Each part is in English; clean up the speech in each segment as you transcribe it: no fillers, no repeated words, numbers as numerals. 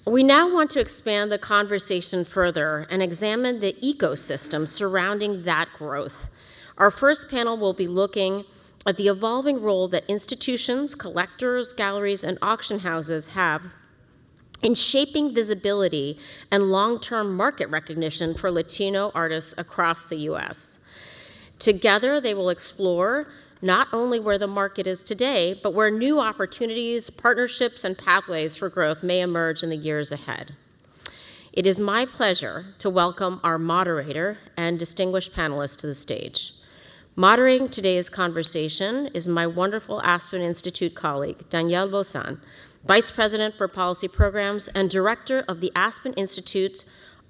We now want to expand the conversation further and examine the ecosystem surrounding that growth. Our first panel will be looking at the evolving role that institutions, collectors, galleries, and auction houses have in shaping visibility and long-term market recognition for Latino artists across the US. Together, they will explore not only where the market is today, but where new opportunities, partnerships, and pathways for growth may emerge in the years ahead. It is my pleasure to welcome our moderator and distinguished panelists to the stage. Moderating today's conversation is my wonderful Aspen Institute colleague, Danielle Bozan, Vice President for Policy Programs and Director of the Aspen Institute's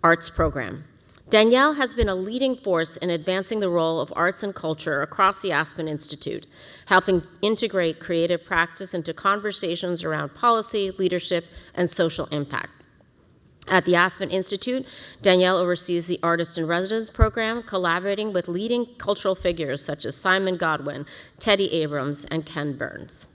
Arts Program. Danielle has been a leading force in advancing the role of arts and culture across the Aspen Institute, helping integrate creative practice into conversations around policy, leadership, and social impact. At the Aspen Institute, Danielle oversees the Artist in Residence program, collaborating with leading cultural figures such as Simon Godwin, Teddy Abrams, and Ken Burns.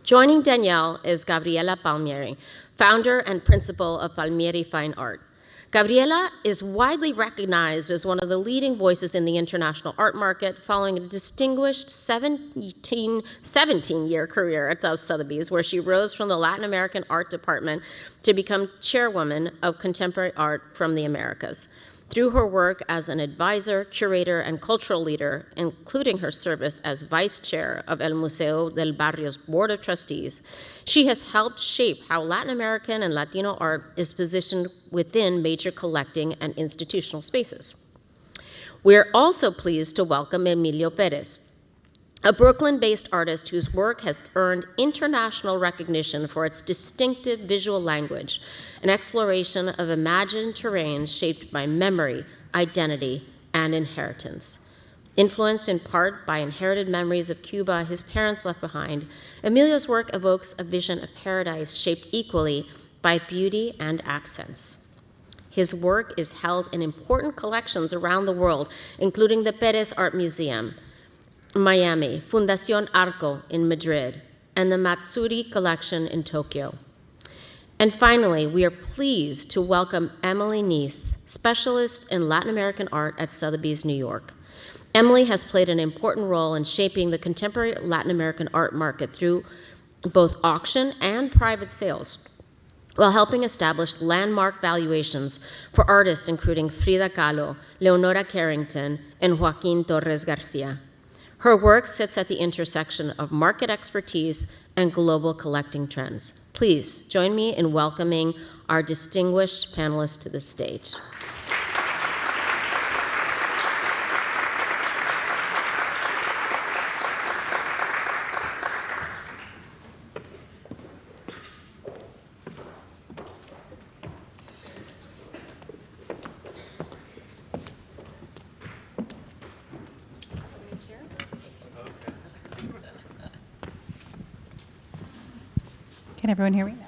Joining Danielle is Gabriela Palmieri, founder and principal of Palmieri Fine Art. Gabriela is widely recognized as one of the leading voices in the international art market, following a distinguished 17-year career at Sotheby's, where she rose from the Latin American art department to become chairwoman of contemporary art from the Americas. Through her work as an advisor, curator, and cultural leader, including her service as vice chair of El Museo del Barrio's Board of Trustees, she has helped shape how Latin American and Latino art is positioned within major collecting and institutional spaces. We're also pleased to welcome Emilio Perez, a Brooklyn-based artist whose work has earned international recognition for its distinctive visual language, an exploration of imagined terrains shaped by memory, identity, and inheritance. Influenced in part by inherited memories of Cuba his parents left behind, Emilio's work evokes a vision of paradise shaped equally by beauty and accents. His work is held in important collections around the world, including the Perez Art Museum, Miami, Fundación Arco in Madrid, and the Matsuri Collection in Tokyo. And finally, we are pleased to welcome Emily Neese, specialist in Latin American art at Sotheby's New York. Emily has played an important role in shaping the contemporary Latin American art market through both auction and private sales, while helping establish landmark valuations for artists including Frida Kahlo, Leonora Carrington, and Joaquin Torres Garcia. Her work sits at the intersection of market expertise and global collecting trends. Please join me in welcoming our distinguished panelists to the stage. Can everyone hear me now?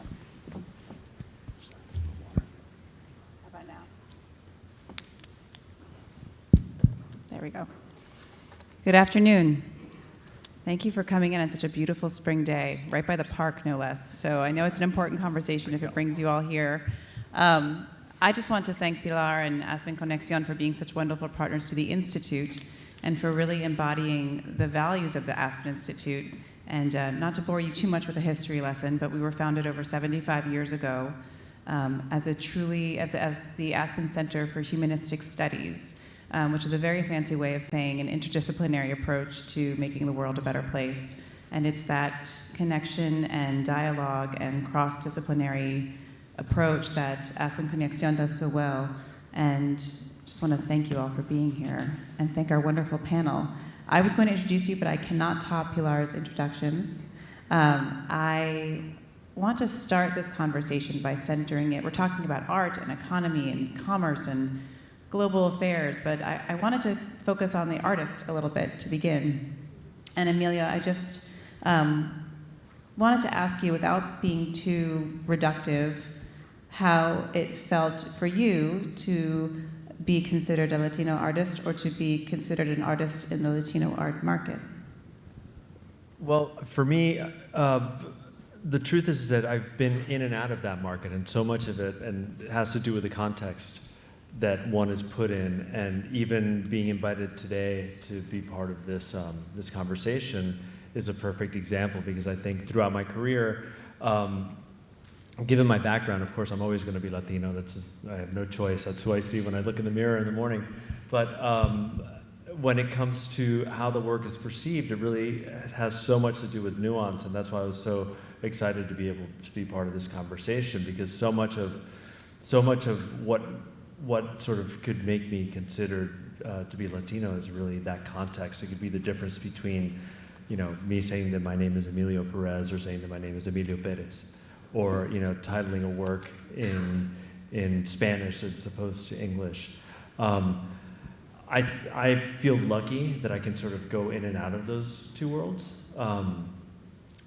How about now? There we go. Good afternoon. Thank you for coming in on such a beautiful spring day, right by the park, no less. So I know it's an important conversation if it brings you all here. I just want to thank Pilar and Aspen Conexión for being such wonderful partners to the Institute and for really embodying the values of the Aspen Institute. And not to bore you too much with a history lesson, but we were founded over 75 years ago as the Aspen Center for Humanistic Studies, which is a very fancy way of saying an interdisciplinary approach to making the world a better place. And it's that connection and dialogue and cross-disciplinary approach that Aspen Conexión does so well. And just want to thank you all for being here and thank our wonderful panel. I was going to introduce you, but I cannot top Pilar's introductions. I want to start this conversation by centering it. We're talking about art and economy and commerce and global affairs, but I wanted to focus on the artist a little bit to begin. And Amelia, I just wanted to ask you, without being too reductive, how it felt for you to be considered a Latino artist or to be considered an artist in the Latino art market? Well, for me, the truth is that I've been in and out of that market, and so much of it, and it has to do with the context that one is put in, and even being invited today to be part of this this conversation is a perfect example, because I think throughout my career, given my background, of course, I'm always going to be Latino. I have no choice. That's who I see when I look in the mirror in the morning. But when it comes to how the work is perceived, it has so much to do with nuance, and that's why I was so excited to be able to be part of this conversation, because so much of what sort of could make me considered to be Latino is really that context. It could be the difference between, me saying that my name is Emilio Perez or saying that my name is Emilio Perez, or titling a work in Spanish as opposed to English. I feel lucky that I can sort of go in and out of those two worlds,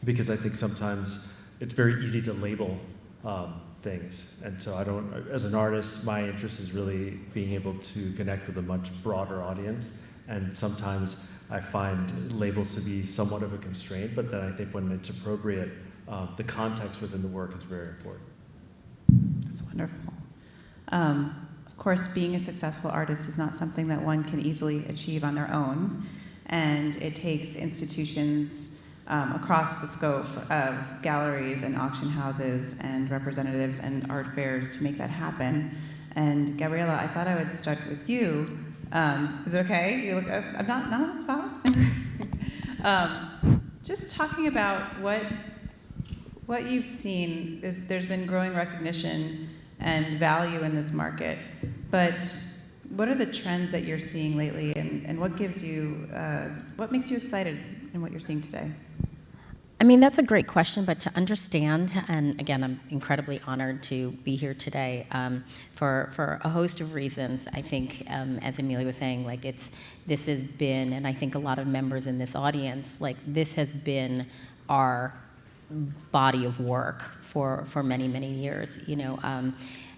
because I think sometimes it's very easy to label things. And so as an artist, my interest is really being able to connect with a much broader audience. And sometimes I find labels to be somewhat of a constraint, but then I think when it's appropriate, the context within the work is very important. That's wonderful. Of course, being a successful artist is not something that one can easily achieve on their own, and it takes institutions across the scope of galleries and auction houses and representatives and art fairs to make that happen. And Gabriela, I thought I would start with you. Is it okay? You look, I'm not on the spot. Just talking about what you've seen. There's been growing recognition and value in this market, but what are the trends that you're seeing lately, and what makes you excited in what you're seeing today? I mean, that's a great question, but to understand, and again, I'm incredibly honored to be here today for a host of reasons. I think, as Amelia was saying, this has been, and I think a lot of members in this audience, this has been our body of work for many, many years,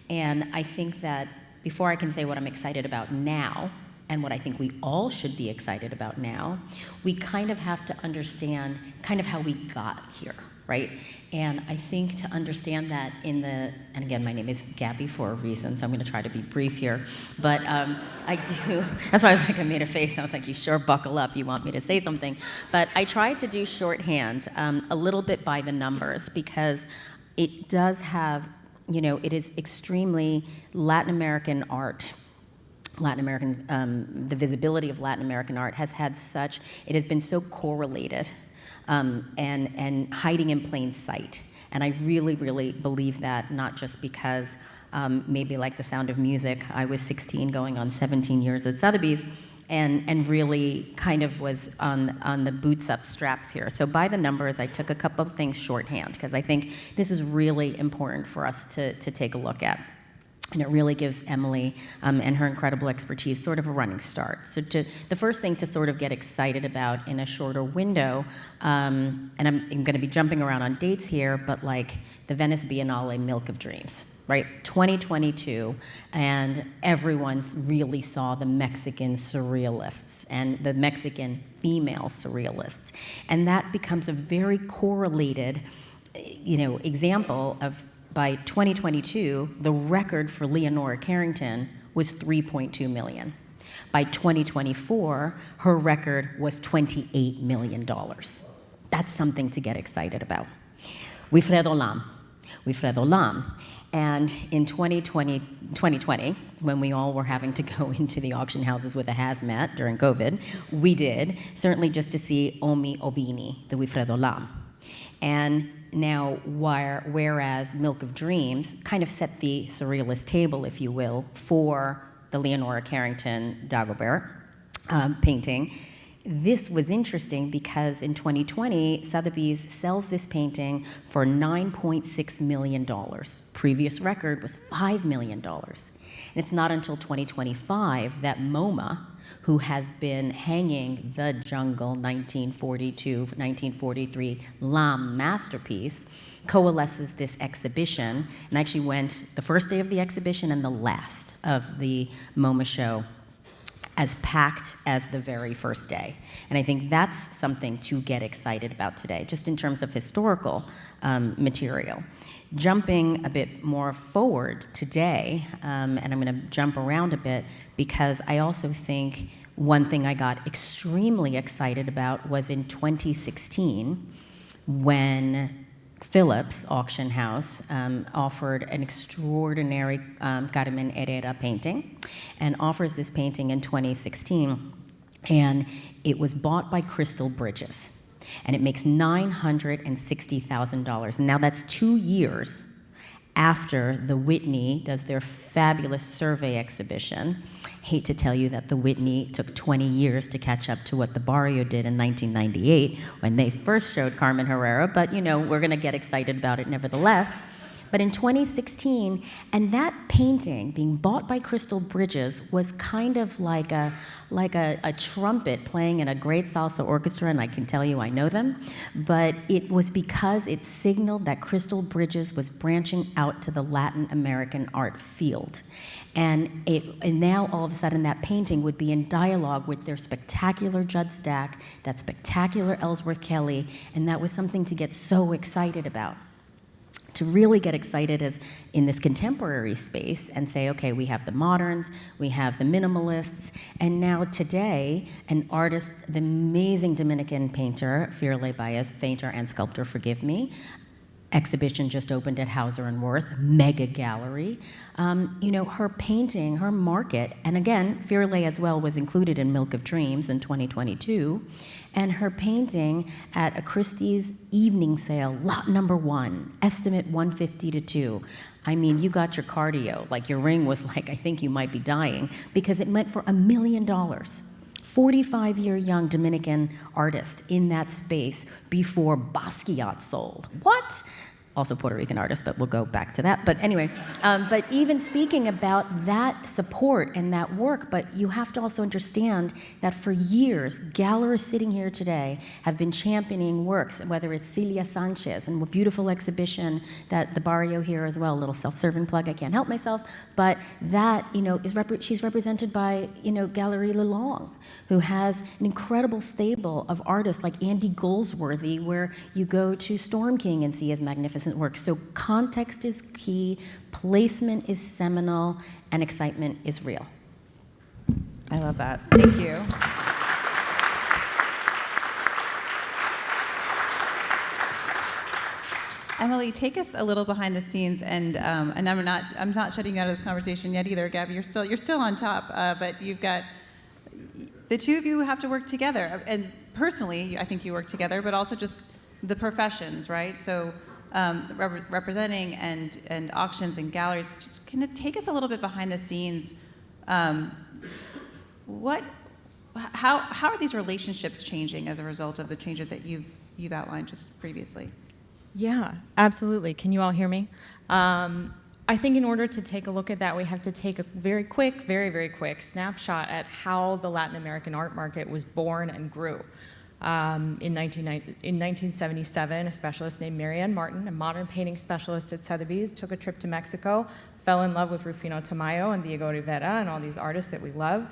and I think that before I can say what I'm excited about now, and what I think we all should be excited about now, we kind of have to understand kind of how we got here, right? And I think to understand that and again, my name is Gabby for a reason, so I'm gonna try to be brief here, but I do, that's why I made a face, I was like, you sure buckle up, you want me to say something. But I tried to do shorthand, a little bit by the numbers, because it does have, it is extremely Latin American art. The visibility of Latin American art it has been so correlated and hiding in plain sight. And I really, really believe that, not just because maybe like The Sound of Music, I was 16 going on 17 years at Sotheby's, and really kind of was on the boots up straps here. So by the numbers, I took a couple of things shorthand, because I think this is really important for us to take a look at. And it really gives Emily and her incredible expertise sort of a running start. So the first thing to sort of get excited about in a shorter window, and I'm going to be jumping around on dates here, but the Venice Biennale Milk of Dreams, right? 2022, and everyone really saw the Mexican surrealists and the Mexican female surrealists. And that becomes a very correlated, example of, by 2022, the record for Leonora Carrington was $3.2 million. By 2024, her record was $28 million. That's something to get excited about. Wilfredo Lam. And in 2020, when we all were having to go into the auction houses with a hazmat during COVID, we did, certainly just to see Omi Obini, the Wilfredo Lam. And now, whereas Milk of Dreams kind of set the surrealist table, if you will, for the Leonora Carrington Dagobert painting, this was interesting because in 2020, Sotheby's sells this painting for $9.6 million. Previous record was $5 million. And it's not until 2025 that MoMA, who has been hanging the Jungle 1942-1943 Lam masterpiece, coalesces this exhibition, and I actually went the first day of the exhibition and the last of the MoMA show. as packed as the very first day. And I think that's something to get excited about today, just in terms of historical material. Jumping a bit more forward today, and I'm going to jump around a bit because I also think one thing I got extremely excited about was in 2016 when Phillips Auction House offered an extraordinary Carmen Herrera painting, and offers this painting in 2016, and it was bought by Crystal Bridges, and it makes $960,000. Now that's 2 years after the Whitney does their fabulous survey exhibition. Hate to tell you that the Whitney took 20 years to catch up to what the Barrio did in 1998 when they first showed Carmen Herrera, but you know, we're gonna get excited about it nevertheless. But in 2016, and that painting being bought by Crystal Bridges was kind of like a trumpet playing in a great salsa orchestra, and I can tell you I know them, but it was because it signaled that Crystal Bridges was branching out to the Latin American art field. And now all of a sudden that painting would be in dialogue with their spectacular Judd Stack, that spectacular Ellsworth Kelly, and that was something to get so excited about. To really get excited is in this contemporary space and say, okay, we have the moderns, we have the minimalists, and now today, an artist, the amazing Dominican painter, Firle Baez, painter and sculptor, forgive me, exhibition just opened at Hauser and Wirth, mega gallery. You know, her painting, her market, and again, Firle as well was included in Milk of Dreams in 2022, and her painting at a Christie's evening sale, lot number 1, estimate 150 to 2. I mean, you got your cardio, like your ring was like, I think you might be dying, because it went for $1 million. 45-year young Dominican artist in that space before Basquiat sold. What? Also Puerto Rican artist, but we'll go back to that. But anyway, but even speaking about that support and that work, but you have to also understand that for years, gallerists sitting here today have been championing works, whether it's Celia Sanchez and a beautiful exhibition that the Barrio here as well, a little self-serving plug, I can't help myself, but that, you know, she's represented by, you know, Gallery Lelong, who has an incredible stable of artists like Andy Goldsworthy, where you go to Storm King and see his magnificent work. So context is key, placement is seminal, and excitement is real. I love that. Thank you. Emily, take us a little behind the scenes, and I'm not shutting you out of this conversation yet either, Gabby. You're still on top, but you've got the two of you have to work together, and personally, I think you work together, but also just the professions, right? So. Representing and auctions and galleries, just kind of take us a little bit behind the scenes. How are these relationships changing as a result of the changes that you've outlined just previously? Yeah, absolutely. Can you all hear me? I think in order to take a look at that, we have to take a very quick snapshot at how the Latin American art market was born and grew. In 1977, a specialist named Marianne Martin, a modern painting specialist at Sotheby's, took a trip to Mexico, fell in love with Rufino Tamayo and Diego Rivera and all these artists that we love,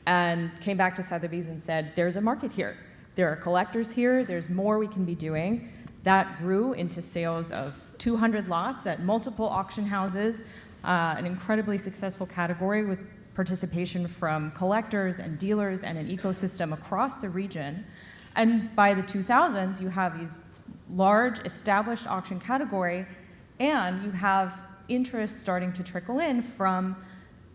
and came back to Sotheby's and said, there's a market here. There are collectors here. There's more we can be doing. That grew into sales of 200 lots at multiple auction houses, an incredibly successful category with participation from collectors and dealers and an ecosystem across the region. And by the 2000s, you have these large established auction category, and you have interest starting to trickle in from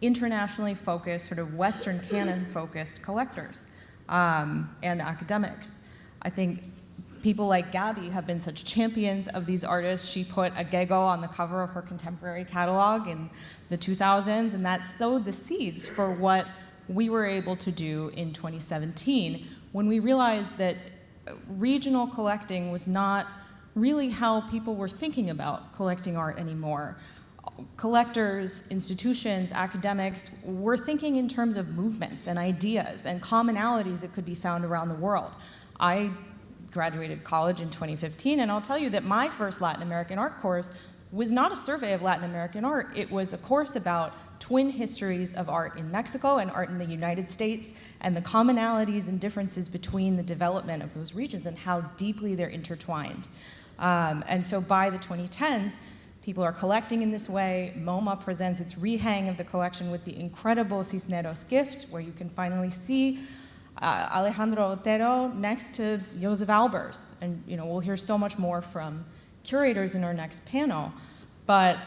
internationally focused, sort of Western canon-focused collectors and academics. I think people like Gabby have been such champions of these artists. She put a gecko on the cover of her contemporary catalog in the 2000s, and that sowed the seeds for what we were able to do in 2017, when we realized that regional collecting was not really how people were thinking about collecting art anymore. Collectors, institutions, academics were thinking in terms of movements and ideas and commonalities that could be found around the world. I graduated college in 2015, and I'll tell you that my first Latin American art course was not a survey of Latin American art. It was a course about twin histories of art in Mexico and art in the United States, and the commonalities and differences between the development of those regions and how deeply they're intertwined. And so by the 2010s, people are collecting in this way. MoMA presents its rehang of the collection with the incredible Cisneros gift, where you can finally see Alejandro Otero next to Josef Albers. And we'll hear so much more from curators in our next panel. But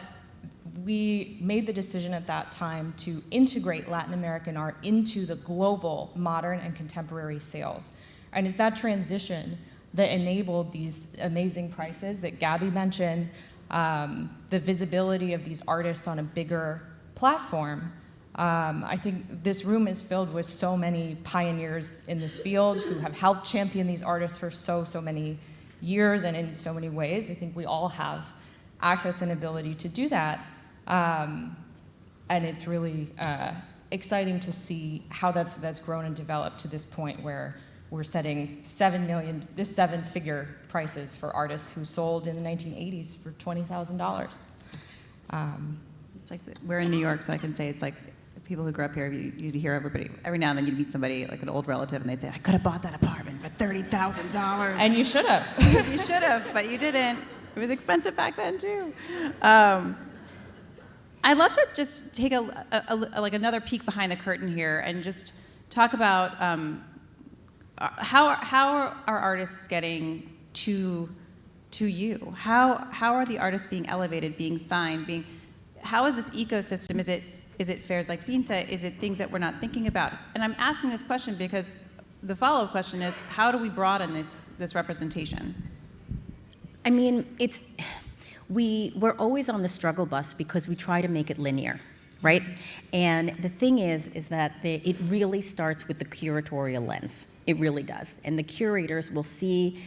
we made the decision at that time to integrate Latin American art into the global modern and contemporary sales. And it's that transition that enabled these amazing prices that Gabby mentioned, the visibility of these artists on a bigger platform. I think this room is filled with so many pioneers in this field who have helped champion these artists for so many years and in so many ways. I think we all have access and ability to do that. And it's really exciting to see how that's grown and developed to this point where we're setting seven-figure prices for artists who sold in the 1980s for $20,000. It's like we're in New York, so I can say it's like people who grew up here. You'd hear every now and then you'd meet somebody like an old relative, and they'd say, "I could have bought that apartment for $30,000." And you should have. You should have, but you didn't. It was expensive back then too. I'd love to just take like another peek behind the curtain here and just talk about how are artists getting to you? How are the artists being elevated, being signed, how is this ecosystem? Is it fairs like Pinta? Is it things that we're not thinking about? And I'm asking this question because the follow-up question is, how do we broaden this representation? I mean, we're always on the struggle bus because we try to make it linear, right? And the thing is that it really starts with the curatorial lens. It really does. And the curators will see,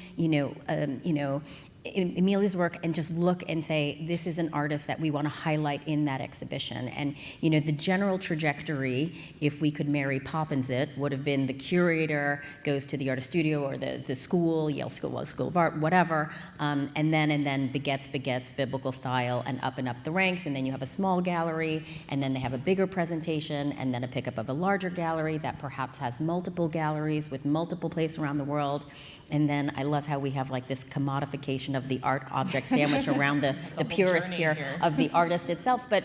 Emilia's work and just look and say, this is an artist that we want to highlight in that exhibition. And the general trajectory, if we could Mary Poppins it, would have been the curator goes to the artist studio or the school, Yale School of Art, whatever, and then begets biblical style and up the ranks, and then you have a small gallery, and then they have a bigger presentation, and then a pickup of a larger gallery that perhaps has multiple galleries with multiple places around the world. And then I love how we have like this commodification of the art object sandwich around the purist here of the artist itself, but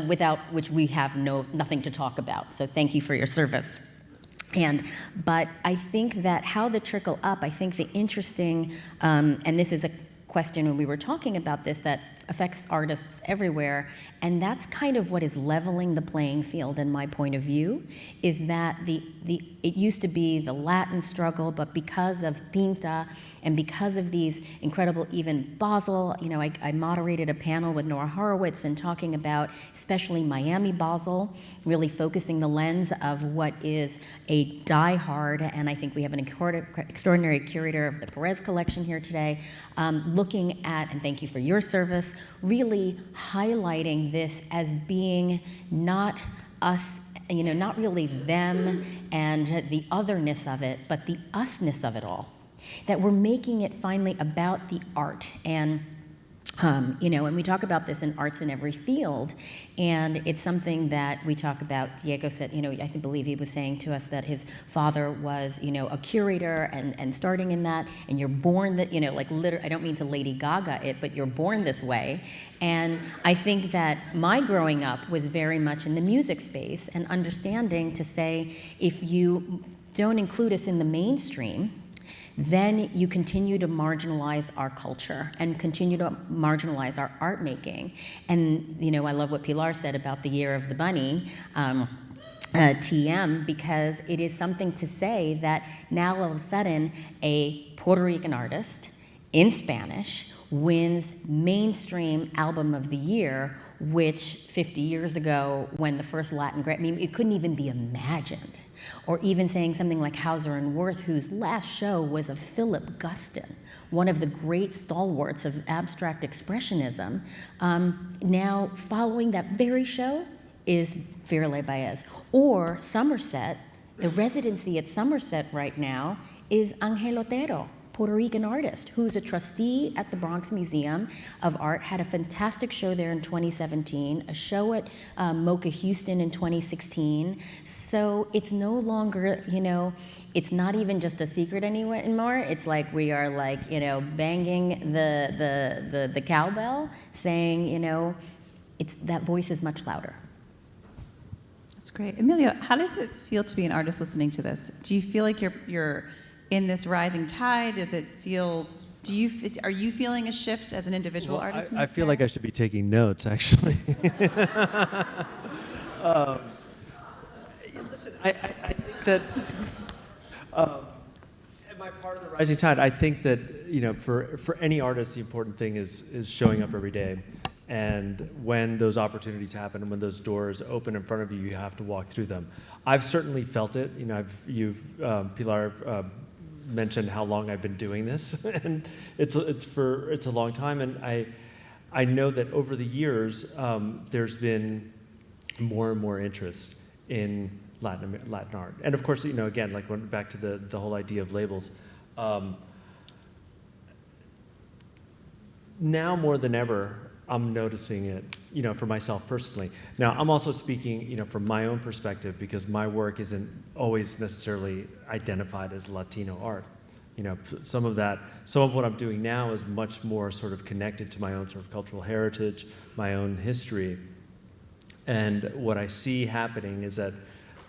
without which we have nothing to talk about. So thank you for your service. But I think that how the trickle up, I think the interesting, and this is a question when we were talking about this that affects artists everywhere, and that's kind of what is leveling the playing field in my point of view, is that it used to be the Latin struggle, but because of Pinta and because of these incredible, even Basel, I moderated a panel with Nora Horowitz and talking about especially Miami Basel, really focusing the lens of what is a diehard, and I think we have an extraordinary curator of the Perez collection here today, looking at, and thank you for your service, really highlighting this as being not us, not really them and the otherness of it, but the usness of it all. That we're making it finally about the art. And and we talk about this in arts in every field, and it's something that we talk about. Diego said, I believe he was saying to us that his father was, a curator and starting in that, and you're born that, literally, I don't mean to Lady Gaga it, but you're born this way. And I think that my growing up was very much in the music space and understanding to say, if you don't include us in the mainstream, then you continue to marginalize our culture and continue to marginalize our art making. And, I love what Pilar said about the Year of the Bunny, TM, because it is something to say that now all of a sudden a Puerto Rican artist in Spanish wins mainstream album of the year, which 50 years ago when the first Latin Grammy, it couldn't even be imagined. Or even saying something like Hauser and Wirth, whose last show was of Philip Guston, one of the great stalwarts of abstract expressionism. Now following that very show is Firle Baez. Or Somerset, the residency at Somerset right now is Angel Otero. Puerto Rican artist who's a trustee at the Bronx Museum of Art, had a fantastic show there in 2017, a show at MoCA Houston in 2016. So it's no longer, it's not even just a secret anymore. It's like we are like, banging the cowbell, saying, it's that voice is much louder. That's great. Emilio, how does it feel to be an artist listening to this? Do you feel like you're in this rising tide? Does it feel? Are you feeling a shift as an individual artist? I feel like I should be taking notes, actually. Listen, I think that. Am I part of the rising tide? I think that for any artist, the important thing is showing up every day. And when those opportunities happen, and when those doors open in front of you, you have to walk through them. I've certainly felt it. Pilar mentioned how long I've been doing this, and it's a long time. And I know that over the years, there's been more and more interest in Latin art. And of course, again, like going back to the whole idea of labels. Now more than ever, I'm noticing it, for myself personally. Now, I'm also speaking, from my own perspective, because my work isn't always necessarily identified as Latino art. Some of what I'm doing now is much more sort of connected to my own sort of cultural heritage, my own history. And what I see happening is that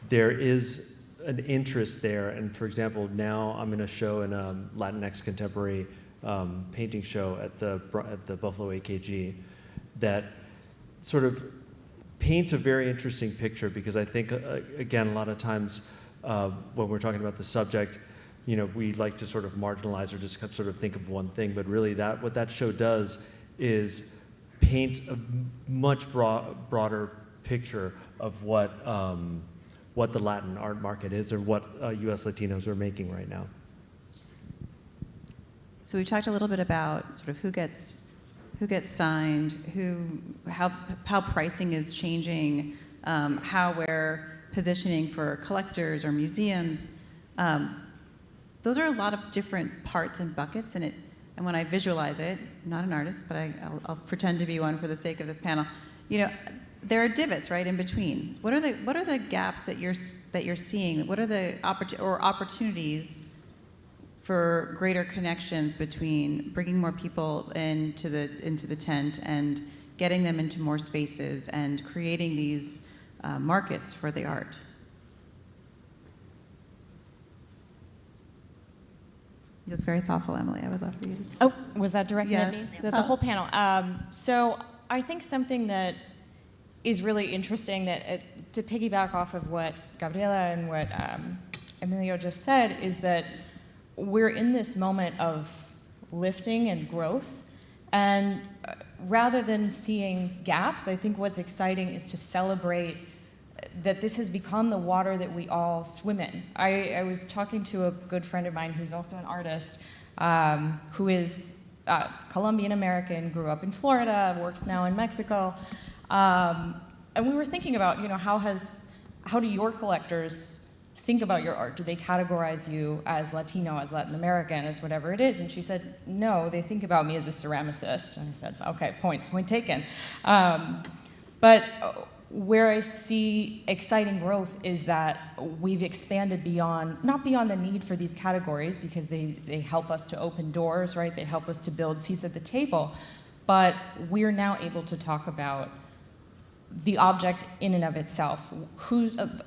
there is an interest there. And for example, now I'm in a show in a Latinx contemporary painting show at the Buffalo AKG that sort of paints a very interesting picture, because I think, again, a lot of times when we're talking about the subject, we like to sort of marginalize or just sort of think of one thing, but really what that show does is paint a much broader picture of what the Latin art market is, or what U.S. Latinos are making right now. So we talked a little bit about sort of who gets signed, how pricing is changing, how we're positioning for collectors or museums. Those are a lot of different parts and buckets in it. And when I visualize it, I'm not an artist, but I'll pretend to be one for the sake of this panel. There are divots right in between. What are the gaps that you're seeing? What are the opportunities for greater connections between bringing more people into the tent and getting them into more spaces and creating these markets for the art? You look very thoughtful, Emily. I would love for you to speak. Oh, was that directed at me? Yes. The whole panel. So I think something that is really interesting, that to piggyback off of what Gabriela and what Emilio just said, is that we're in this moment of lifting and growth. And rather than seeing gaps, I think what's exciting is to celebrate that this has become the water that we all swim in. I was talking to a good friend of mine who's also an artist, who is Colombian American, grew up in Florida, works now in Mexico. And we were thinking about, how do your collectors think about your art? Do they categorize you as Latino, as Latin American, as whatever it is? And she said, no, they think about me as a ceramicist. And I said, okay, point taken. But where I see exciting growth is that we've expanded not beyond the need for these categories, because they help us to open doors, right? They help us to build seats at the table. But we're now able to talk about the object in and of itself.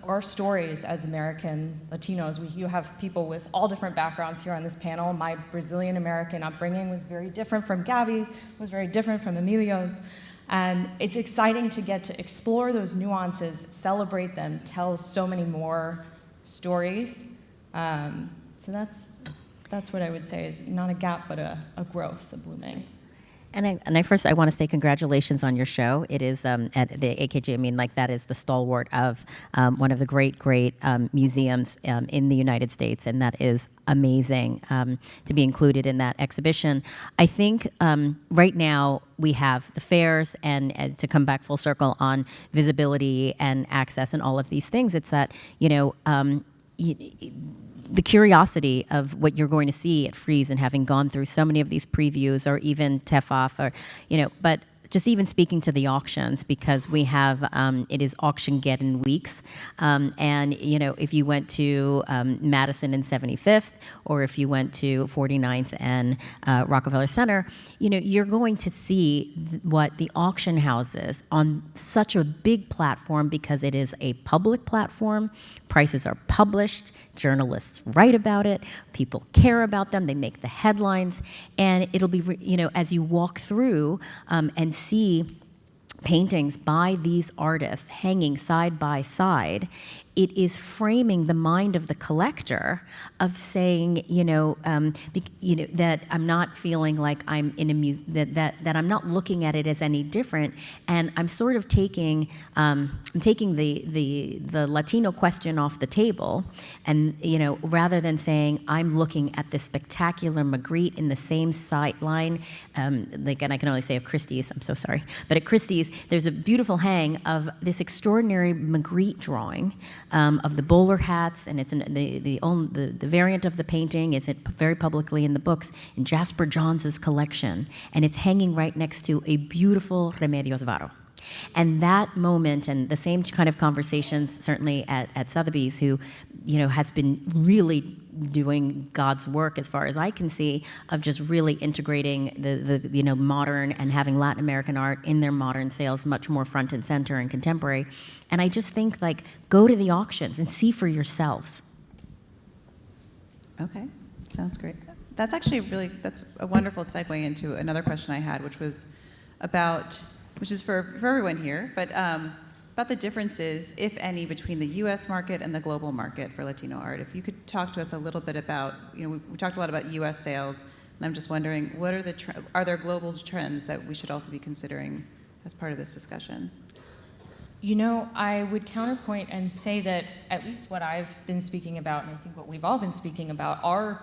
Our stories as American Latinos, you have people with all different backgrounds here on this panel. My Brazilian American upbringing was very different from Gabby's, was very different from Emilio's. And it's exciting to get to explore those nuances, celebrate them, tell so many more stories. So that's what I would say is not a gap, but a growth, a blooming. And I want to say congratulations on your show. It is at the AKG. That is the stalwart of one of the great museums in the United States, and that is amazing to be included in that exhibition. I think right now we have the fairs, and to come back full circle on visibility and access and all of these things. It's that the curiosity of what you're going to see at Frieze, and having gone through so many of these previews, or even TEFAF, or, but just even speaking to the auctions, because we have, it is auction get in weeks. And, if you went to Madison and 75th, or if you went to 49th and Rockefeller Center, you're going to see what the auction houses on such a big platform, because it is a public platform. Prices are published. Journalists write about it. People care about them. They make the headlines. And it'll be, as you walk through and see paintings by these artists hanging side by side, it is framing the mind of the collector of saying, that I'm not feeling like I'm in a that I'm not looking at it as any different, and I'm sort of taking the Latino question off the table, and rather than saying I'm looking at this spectacular Magritte in the same sight line, and I can only say of Christie's, I'm so sorry, but at Christie's there's a beautiful hang of this extraordinary Magritte drawing. Of the bowler hats, and it's the variant of the painting is very publicly in the books in Jasper Johns' collection, and it's hanging right next to a beautiful Remedios Varo. And that moment, and the same kind of conversations certainly at Sotheby's, who has been really doing God's work, as far as I can see, of just really integrating the modern and having Latin American art in their modern sales much more front and center and contemporary. And I just think, go to the auctions and see for yourselves. Okay, sounds great. That's actually that's a wonderful segue into another question I had, which is for everyone here, but about the differences, if any, between the U.S. market and the global market for Latino art. If you could talk to us a little bit about, we talked a lot about U.S. sales, and I'm just wondering, what are are there global trends that we should also be considering as part of this discussion? I would counterpoint and say that at least what I've been speaking about, and I think what we've all been speaking about, are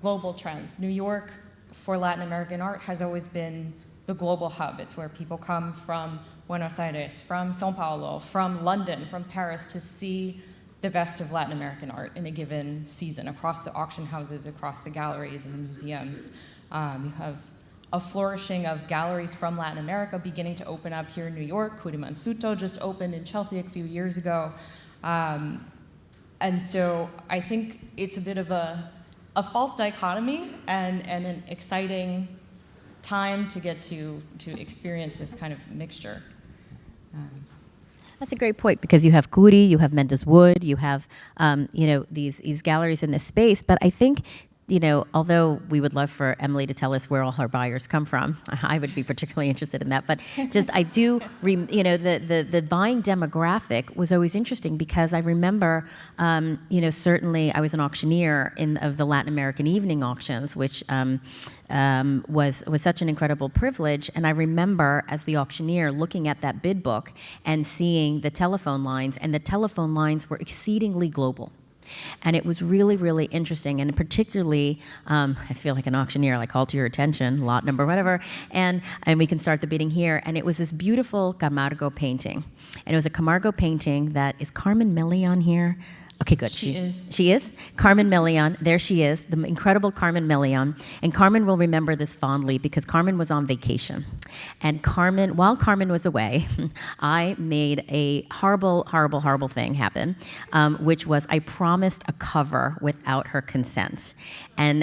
global trends. New York, for Latin American art, has always been the global hub. It's where people come from Buenos Aires, from Sao Paulo, from London, from Paris, to see the best of Latin American art in a given season, across the auction houses, across the galleries and the museums. You have a flourishing of galleries from Latin America beginning to open up here in New York. Curimansuto just opened in Chelsea a few years ago. And so I think it's a bit of a false dichotomy and an exciting time to get to experience this kind of mixture. That's a great point, because you have Curi, you have Mendes Wood, you have these galleries in this space. But I think, although we would love for Emily to tell us where all her buyers come from, I would be particularly interested in that. But just I do, the buying demographic was always interesting, because I remember, certainly I was an auctioneer of the Latin American evening auctions, which was such an incredible privilege. And I remember, as the auctioneer, looking at that bid book and seeing the telephone lines, and the telephone lines were exceedingly global. And it was really, really interesting, and particularly, I feel like an auctioneer, like, call to your attention, lot number, whatever, and we can start the bidding here. And it was this beautiful Camargo painting. And it was a Camargo painting that, is Carmen Melian here? Okay, good. She is. She is? Carmen Melian. There she is, the incredible Carmen Melian. And Carmen will remember this fondly, because Carmen was on vacation. And while Carmen was away, I made a horrible, horrible, horrible thing happen, which was I promised a cover without her consent. And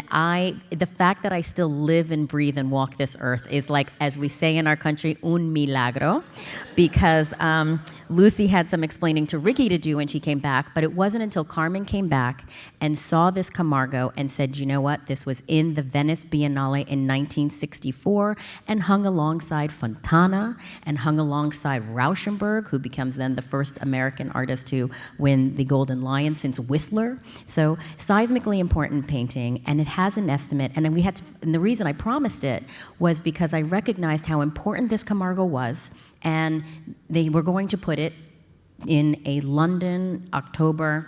the fact that I still live and breathe and walk this earth is, like, as we say in our country, un milagro, because Lucy had some explaining to Ricky to do when she came back, but it wasn't until Carmen came back and saw this Camargo and said, you know what, this was in the Venice Biennale in 1964 and hung alongside Fontana and hung alongside Rauschenberg, who becomes then the first American artist to win the Golden Lion since Whistler. So seismically important painting, and it has an estimate, and the reason I promised it was because I recognized how important this Camargo was, and they were going to put it in a London October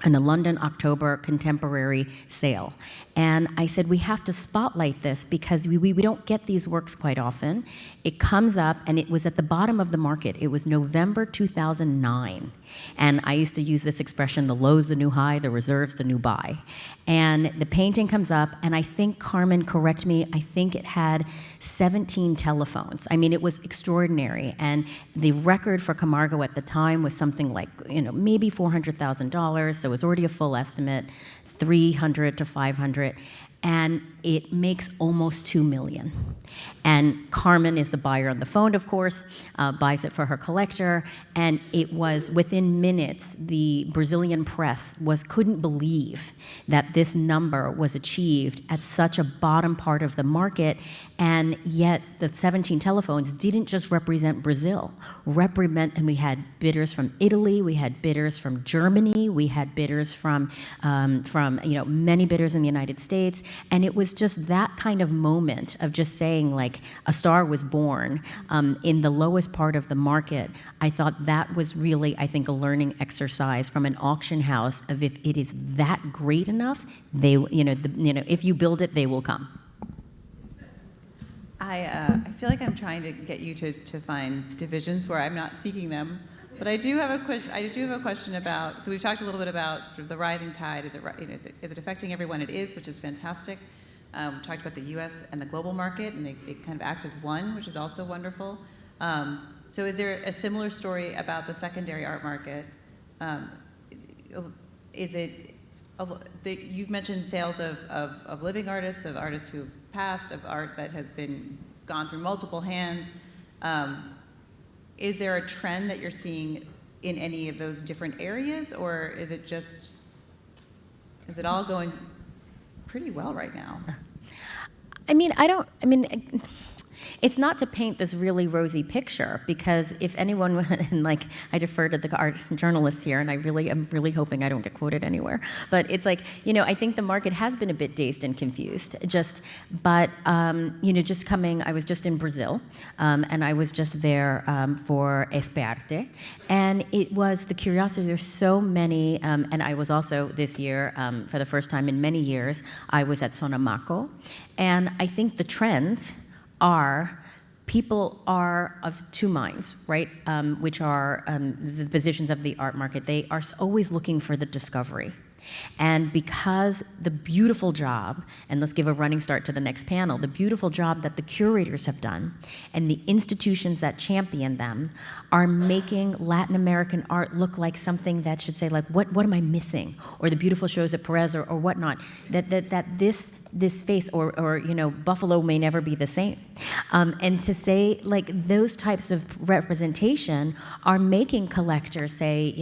in a London October contemporary sale. And I said, we have to spotlight this because we don't get these works quite often. It comes up, and it was at the bottom of the market. It was November 2009. And I used to use this expression, the low's the new high, the reserve's the new buy. And the painting comes up, and I think, Carmen, correct me, I think it had 17 telephones. I mean, it was extraordinary. And the record for Camargo at the time was something like, maybe $400,000, so it was already a full estimate, 300 to 500, and it makes almost 2 million. And Carmen is the buyer on the phone, of course, buys it for her collector, and it was within minutes, the Brazilian press couldn't believe that this number was achieved at such a bottom part of the market, and yet the 17 telephones didn't just represent Brazil, and we had bidders from Italy, we had bidders from Germany, we had bidders from many bidders in the United States, and it was just that kind of moment of just saying, like, a star was born in the lowest part of the market. I thought that was really, I think, a learning exercise from an auction house of if it is that great enough, if you build it, they will come. I feel like I'm trying to get you to find divisions where I'm not seeking them. But I do have a question about. So we've talked a little bit about sort of the rising tide. Is it affecting everyone? It is, which is fantastic. We talked about the U.S. and the global market, and they kind of act as one, which is also wonderful. So is there a similar story about the secondary art market? You've mentioned sales of living artists, of artists who have passed, of art that has gone through multiple hands. Is there a trend that you're seeing in any of those different areas, or is it all going pretty well right now? It's not to paint this really rosy picture, because if anyone, and like I defer to the art journalists here, and I'm really hoping I don't get quoted anywhere, but it's like, I think the market has been a bit dazed and confused. I was just in Brazil, and I was just there for Esperte, and it was the curiosity. There's so many, and I was also this year, for the first time in many years, I was at Sonamaco, and I think the trends are people are of two minds, right? Which are the positions of the art market. They are always looking for the discovery. And because the beautiful job, and let's give a running start to the next panel, the beautiful job that the curators have done and the institutions that champion them are making Latin American art look like something that should say, like, what am I missing? Or the beautiful shows at Perez or whatnot, that this face or Buffalo may never be the same. And to say, like, those types of representation are making collectors say,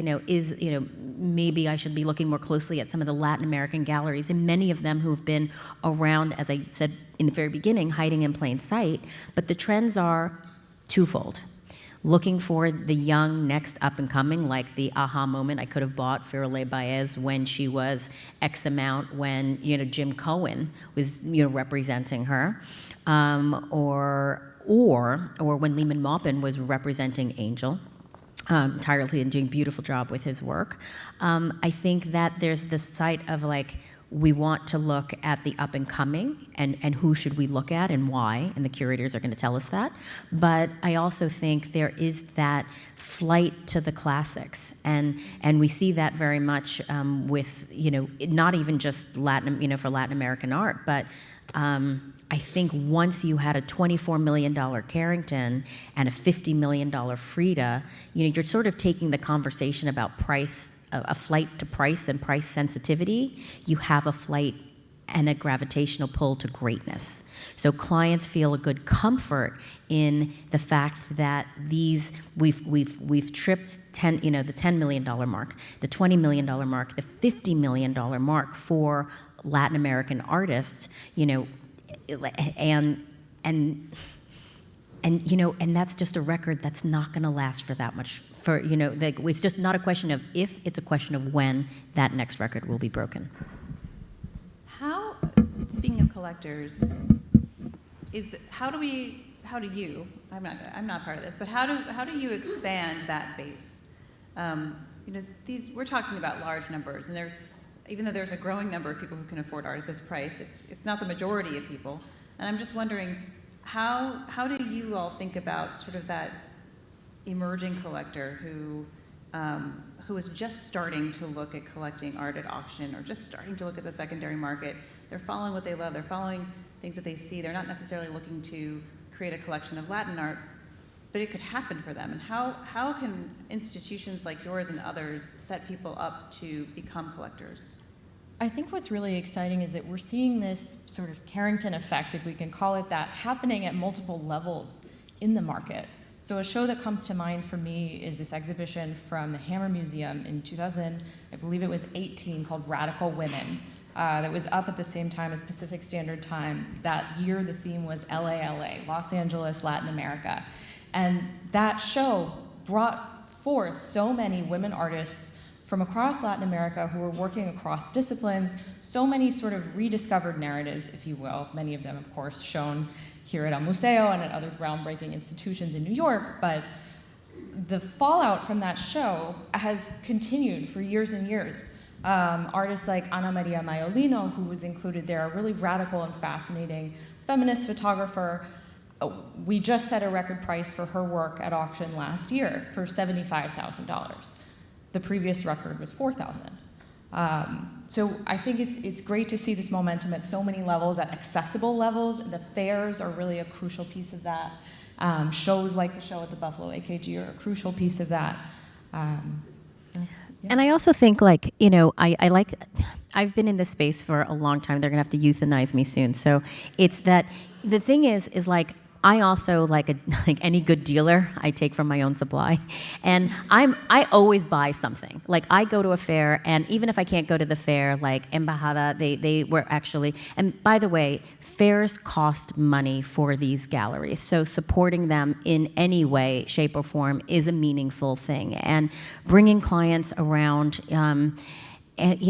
maybe I should be looking more closely at some of the Latin American galleries, and many of them who've been around, as I said in the very beginning, hiding in plain sight. But the trends are twofold. Looking for the young, next up and coming, like the aha moment. I could have bought Firole Baez when she was X amount, when Jim Cohen was representing her, or when Lehman Maupin was representing Angel. Tirelessly and doing a beautiful job with his work. I think that there's this side of, like, we want to look at the up and coming and who should we look at and why, and the curators are going to tell us that. But I also think there is that flight to the classics, and we see that very much with not even just Latin for Latin American art, but I think once you had a $24 million Carrington and a $50 million Frida, you're sort of taking the conversation about price, a flight to price and price sensitivity. You have a flight and a gravitational pull to greatness. So clients feel a good comfort in the fact that we've tripped the $10 million mark, the $20 million mark, the $50 million mark for Latin American artists, and that's just a record that's not going to last for that much. It's just not a question of if; it's a question of when that next record will be broken. Speaking of collectors, how do you? I'm not part of this, but how do you expand that base? we're talking about large numbers, and even though there's a growing number of people who can afford art at this price, it's not the majority of people. And I'm just wondering, how do you all think about sort of that emerging collector who is just starting to look at collecting art at auction, or just starting to look at the secondary market? They're following what they love. They're following things that they see. They're not necessarily looking to create a collection of Latin art, but it could happen for them. And how can institutions like yours and others set people up to become collectors? I think what's really exciting is that we're seeing this sort of Carrington effect, if we can call it that, happening at multiple levels in the market. So a show that comes to mind for me is this exhibition from the Hammer Museum in 2000, I believe it was 18, called Radical Women, that was up at the same time as Pacific Standard Time. That year the theme was LA, Los Angeles, Latin America. And that show brought forth so many women artists from across Latin America who were working across disciplines, so many sort of rediscovered narratives, if you will, many of them, of course, shown here at Museo and at other groundbreaking institutions in New York, but the fallout from that show has continued for years and years. Artists like Ana Maria Maiolino, who was included there, a really radical and fascinating feminist photographer. We just set a record price for her work at auction last year for $75,000. The previous record was $4,000. So I think it's great to see this momentum at so many levels, at accessible levels. The fairs are really a crucial piece of that. Shows like the show at the Buffalo AKG are a crucial piece of that. Yeah. And I also think, like, I've been in this space for a long time. They're gonna have to euthanize me soon. So it's that the thing is like, I also, like any good dealer, I take from my own supply, and I always buy something. Like, I go to a fair, and even if I can't go to the fair, like Embajada, they were actually, and by the way, fairs cost money for these galleries, so supporting them in any way, shape, or form is a meaningful thing, and bringing clients around. And,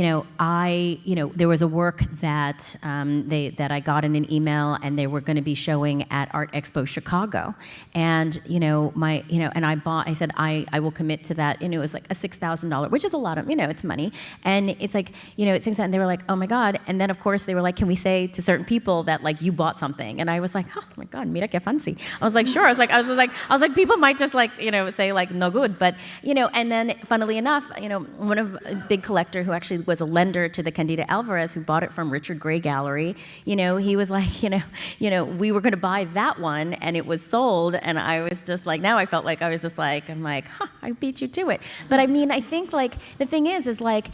there was a work that that I got in an email, and they were going to be showing at Art Expo Chicago, and I said I will commit to that, and it was like a $6,000, which is a lot of, it's money, and it's like, it's $6,000, and they were like, oh my God, and then of course they were like, can we say to certain people that, like, you bought something, and I was like, oh my God, mira que fancy. I was like, sure. I was like, people might just like, say like no good, but and then funnily enough, one of a big collector who actually was a lender to the Candida Alvarez, who bought it from Richard Gray Gallery, he was like, we were going to buy that one, and it was sold, and I was just like, now I felt like I was just like, I'm like, I beat you to it. But I mean, I think, like, the thing is like,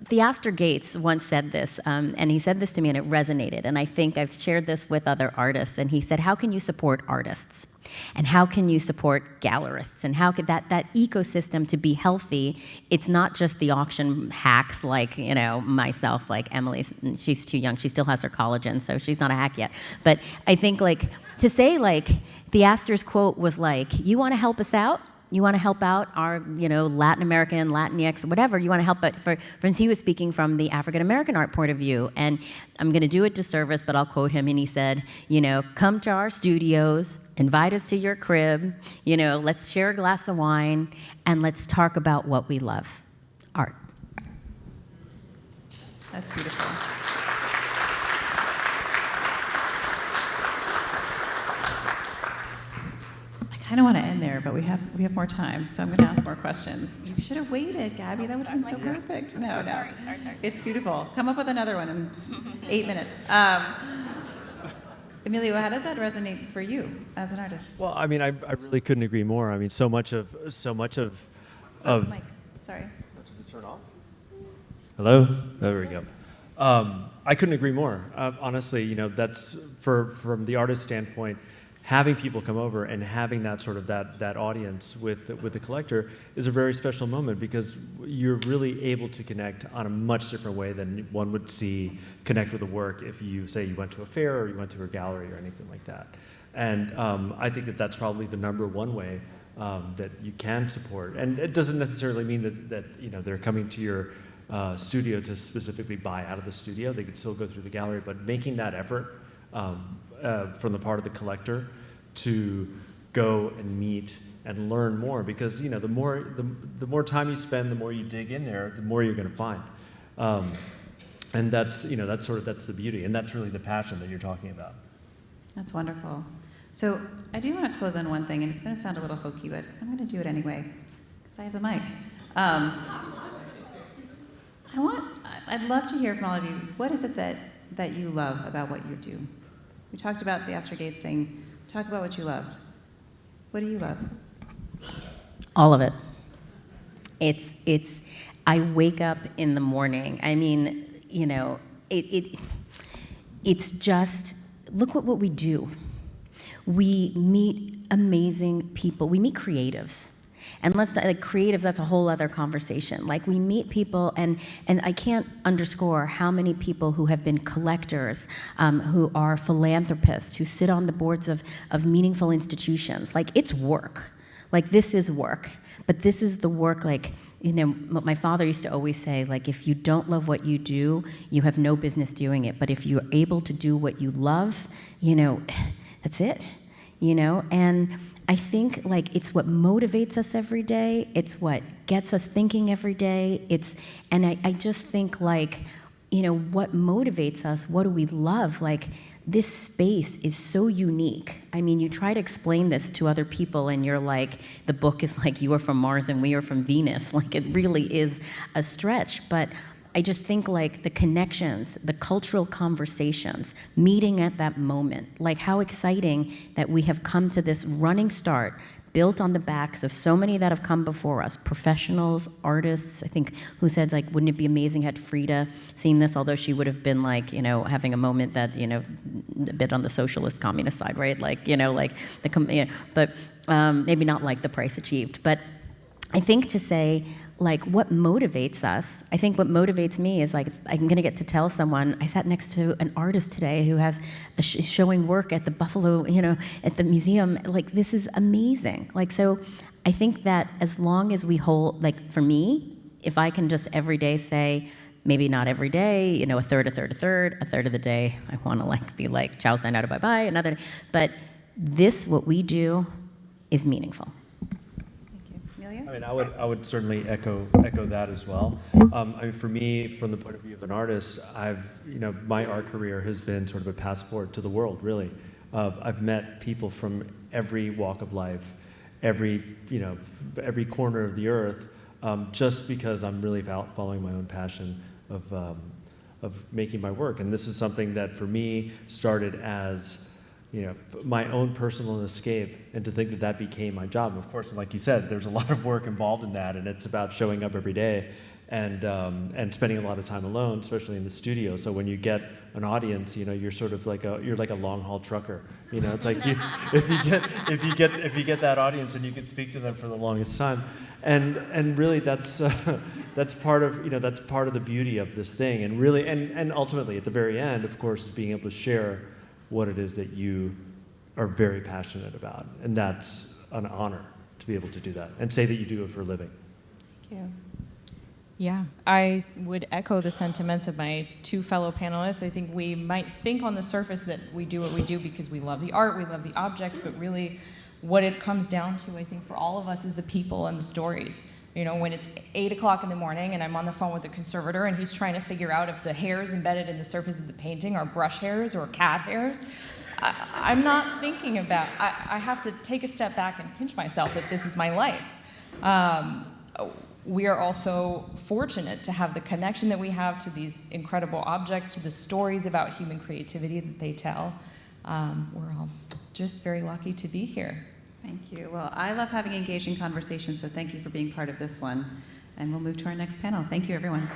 Theaster Gates once said this, and he said this to me, and it resonated, and I think I've shared this with other artists, and he said, how can you support artists? And how can you support gallerists? And how could that ecosystem to be healthy? It's not just the auction hacks like, myself, like Emily, she's too young. She still has her collagen, so she's not a hack yet. But I think, like, to say, like, Theaster's quote was like, you want to help us out? You want to help out our, Latin American, Latinx, whatever. You want to help, but for instance, he was speaking from the African American art point of view, and I'm going to do it disservice, but I'll quote him, and he said, come to our studios, invite us to your crib, let's share a glass of wine, and let's talk about what we love, art. That's beautiful. I don't want to end there, but we have more time, so I'm going to ask more questions. You should have waited, Gabby. That would have been so perfect. No. Sorry. It's beautiful. Come up with another one in 8 minutes. Emilio, how does that resonate for you as an artist? Well, I mean, I really couldn't agree more. I mean, so much of Mike, sorry. Turn off. Hello. There we go. I couldn't agree more. Honestly, that's from the artist standpoint. Having people come over and having that sort of that audience with the collector is a very special moment, because you're really able to connect on a much different way than one would connect with a work if you say you went to a fair or you went to a gallery or anything like that. And I think that's probably the number one way that you can support. And it doesn't necessarily mean that they're coming to your studio to specifically buy out of the studio. They could still go through the gallery, but making that effort from the part of the collector to go and meet and learn more, because the more time you spend, the more you dig in there, the more you're going to find. And that's that's the beauty, and that's really the passion that you're talking about. That's wonderful. So I do want to close on one thing, and it's going to sound a little hokey, but I'm going to do it anyway because I have the mic. I'd love to hear from all of you. What is it that you love about what you do? We talked about the Astor Gates thing. Talk about what you love. What do you love? All of it. It's. I wake up in the morning. I mean, it's just, look at what we do. We meet amazing people. We meet creatives. And creatives, that's a whole other conversation. Like, we meet people, and I can't underscore how many people who have been collectors, who are philanthropists, who sit on the boards of meaningful institutions. Like, it's work. Like, this is work. But this is the work, what my father used to always say, if you don't love what you do, you have no business doing it. But if you're able to do what you love, that's it, And I think, it's what motivates us every day. It's what gets us thinking every day. And I just think, what motivates us, what do we love? This space is so unique. I mean, you try to explain this to other people, and you're the book is you are from Mars and we are from Venus. It really is a stretch. But I just think, the connections, the cultural conversations, meeting at that moment, how exciting that we have come to this running start, built on the backs of so many that have come before us, professionals, artists. I think who said, wouldn't it be amazing had Frida seen this, although she would have been having a moment that, a bit on the socialist communist side, right? But maybe not the price achieved. But I think to say, what motivates us, I think what motivates me is I'm going to get to tell someone, I sat next to an artist today who has showing work at the Buffalo, at the museum. This is amazing. So I think that as long as we hold, for me, if I can just every day say, maybe not every day, a third of the day, I want to be ciao, sayonara, bye-bye, another, but what we do is meaningful. I mean, I would certainly echo that as well. For me, from the point of view of an artist, my art career has been sort of a passport to the world, really. I've met people from every walk of life, every corner of the earth, just because I'm really following my own passion of making my work. And this is something that, for me, started as my own personal escape, and to think that became my job. Of course, like you said, there's a lot of work involved in that, and it's about showing up every day and spending a lot of time alone, especially in the studio. So when you get an audience, you're sort of like a long haul trucker. It's if you get that audience, and you can speak to them for the longest time, and really that's part of the beauty of this thing, and really and ultimately at the very end, of course, is being able to share what it is that you are very passionate about. And that's an honor to be able to do that and say that you do it for a living. Thank you. Yeah, I would echo the sentiments of my two fellow panelists. I think we might think on the surface that we do what we do because we love the art, we love the object, but really what it comes down to, I think, for all of us is the people and the stories. When it's 8 o'clock in the morning and I'm on the phone with the conservator and he's trying to figure out if the hairs embedded in the surface of the painting are brush hairs or cat hairs, I'm not thinking about, I have to take a step back and pinch myself that this is my life. We are also fortunate to have the connection that we have to these incredible objects, to the stories about human creativity that they tell. We're all just very lucky to be here. Thank you. Well, I love having engaging conversations, so thank you for being part of this one. And we'll move to our next panel. Thank you, everyone.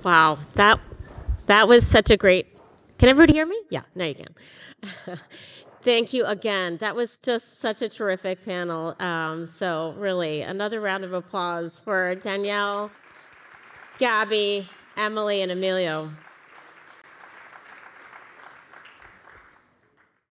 Wow, that was such a great. Can everybody hear me? Yeah, now you can. Thank you again. That was just such a terrific panel. So really, another round of applause for Danielle, Gabby, Emily, and Emilio.